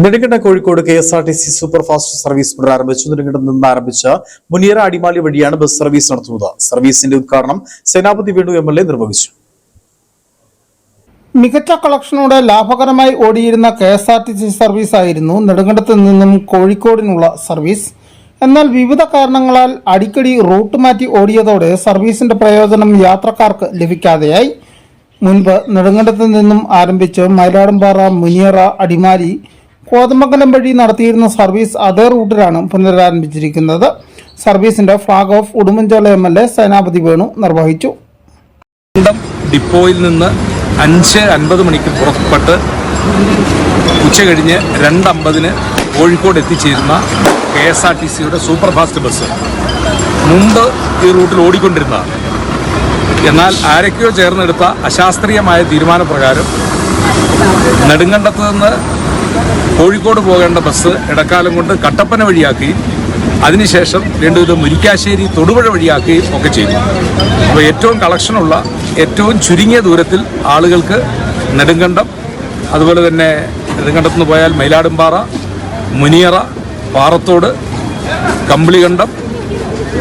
Nedumkandam Kozhikode KSRTC super fast service പുനരാരംഭിച്ചു. നെടുങ്കണ്ടത്ത് നിന്ന് ആരംഭിച്ച മുനിയറ അടിമാലി വഴിയാണ് ബസ് സർവീസ് നടത്തുന്നത്. സർവീസിന്റെ ഉദ്ഘാടനം സേനാപതി വേണു MLA നിർവഹിച്ചു. മികച്ച കളക്ഷനോടെ ലാഭകരമായി ഓടിയിരുന്ന KSRTC സർവീസ് ആയിരുന്നു നെടുങ്കണ്ടത്ത് നിന്നും കോഴിക്കോടിനുള്ള സർവീസ്. എന്നാൽ വിവിധ കാരണങ്ങളാൽ അടിക്കടി റൂട്ട് മാറ്റി ഓടിയതോടെ സർവീസിന്റെ പ്രയോജനം യാത്രക്കാർക്ക് ലഭിക്കാതെയായി. മുൻപ് നെടുങ്കണ്ടത്ത് നിന്നും ആരംഭിച്ച് മയിലാടുംപാറ, മുനിയറ, അടിമാലി, കോതമംഗലം വഴി നടത്തിയിരുന്ന സർവീസ് അതേ റൂട്ടിലാണ് പുനരാരംഭിച്ചിരിക്കുന്നത്. സർവീസിന്റെ ഫ്ലാഗ് ഓഫ് ഉടുമ്പൻചോല MLA സേനാപതി വേണു നിർവഹിച്ചു. ഡിപ്പോയിൽ നിന്ന് 5:50 മണിക്ക് പുറപ്പെട്ട് ഉച്ചകഴിഞ്ഞ് 2:50 കോഴിക്കോട് എത്തിച്ചേരുന്ന KSRTCയുടെ സൂപ്പർ ഫാസ്റ്റ് ബസ് മുമ്പ് ഈ റൂട്ടിൽ ഓടിക്കൊണ്ടിരുന്നതാണ്. എന്നാൽ ആരൊക്കെയോ ചേർന്നെടുത്ത അശാസ്ത്രീയമായ തീരുമാനപ്രകാരം നെടുങ്കണ്ടത്ത് നിന്ന് കോഴിക്കോട് പോകേണ്ട ബസ് ഇടക്കാലം കൊണ്ട് കട്ടപ്പന വഴിയാക്കി, അതിനുശേഷം രണ്ടുവിധം മുരിക്കാശ്ശേരി, തൊടുപുഴ വഴിയാക്കുകയും ഒക്കെ ചെയ്തു. അപ്പോൾ ഏറ്റവും കളക്ഷനുള്ള, ഏറ്റവും ചുരുങ്ങിയ ദൂരത്തിൽ ആളുകൾക്ക് നെടുങ്കണ്ടം, അതുപോലെ തന്നെ നെടുങ്കണ്ടത്ത് നിന്ന് പോയാൽ മയിലാടുംപാറ, മുനിയറ, പാറത്തോട്, കമ്പിളികണ്ടം,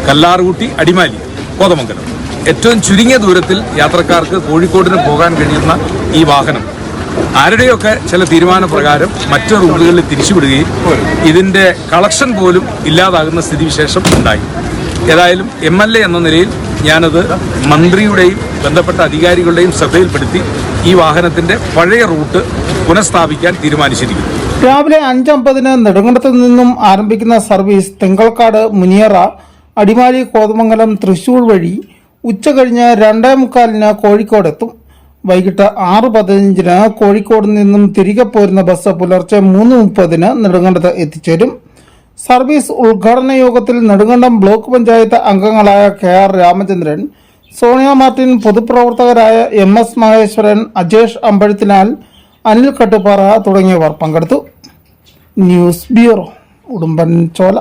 കല്ലാറുകുട്ടി, അടിമാലി, കോതമംഗലം, ഏറ്റവും ചുരുങ്ങിയ ദൂരത്തിൽ യാത്രക്കാർക്ക് കോഴിക്കോടിന് പോകാൻ കഴിയുന്ന ഈ വാഹനം ആരുടെയൊക്കെ ചില തീരുമാനപ്രകാരം മറ്റു റൂട്ടുകളിൽ തിരിച്ചുവിടുകയും ഇതിൻ്റെ കളക്ഷൻ പോലും ഇല്ലാതാകുന്ന സ്ഥിതിവിശേഷം ഉണ്ടായി. ഏതായാലും MLA എന്ന നിലയിൽ ഞാനത് മന്ത്രിയുടെയും ബന്ധപ്പെട്ട അധികാരികളുടെയും ശ്രദ്ധയിൽപ്പെടുത്തി ഈ വാഹനത്തിൻ്റെ പഴയ റൂട്ട് പുനഃസ്ഥാപിക്കാൻ തീരുമാനിച്ചിരിക്കുന്നു. രാവിലെ 5:50 നെടുങ്കണ്ടത്ത് നിന്നും ആരംഭിക്കുന്ന സർവീസ് തിങ്കൾക്കാട്, മുനിയറ, അടിമാലി, കോതമംഗലം, തൃശൂർ വഴി ഉച്ചകഴിഞ്ഞ് 2:45 കോഴിക്കോടെത്തും. വൈകിട്ട് 6:15 കോഴിക്കോട് നിന്നും തിരികെ പോരുന്ന ബസ് പുലർച്ചെ 3:30 നെടുങ്കണ്ടത്ത് എത്തിച്ചേരും. സർവീസ് ഉദ്ഘാടന യോഗത്തിൽ നെടുങ്കണ്ടം ബ്ലോക്ക് പഞ്ചായത്ത് അംഗങ്ങളായ KR രാമചന്ദ്രൻ, സോണിയ മാർട്ടിൻ, പൊതുപ്രവർത്തകരായ MS മഹേശ്വരൻ, അജേഷ് അമ്പഴത്തിനാൽ, അനിൽ കട്ടുപാറ തുടങ്ങിയവർ പങ്കെടുത്തു. News bureau, Udumbanchola.